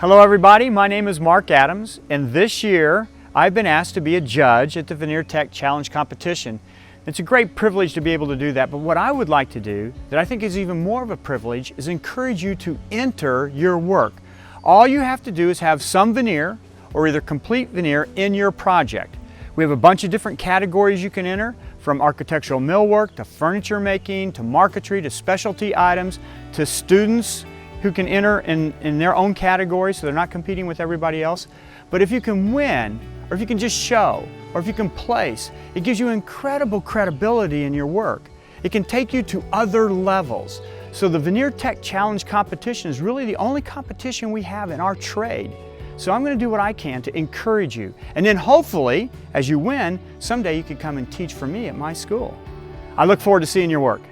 Hello everybody, my name is Mark Adams, and this year I've been asked to be a judge at the Veneer Tech Challenge competition. It's a great privilege to be able to do that, but what I would like to do, that I think is even more of a privilege, is encourage you to enter your work. All you have to do is have some veneer, or either complete veneer, in your project. We have a bunch of different categories you can enter, from architectural millwork, to furniture making, to marquetry, to specialty items, to students who can enter in their own category so they're not competing with everybody else. But if you can win, or if you can just show, or if you can place, it gives you incredible credibility in your work. It can take you to other levels. So the Veneer Tech Challenge competition is really the only competition we have in our trade. So I'm going to do what I can to encourage you. And then hopefully, as you win, someday you can come and teach for me at my school. I look forward to seeing your work.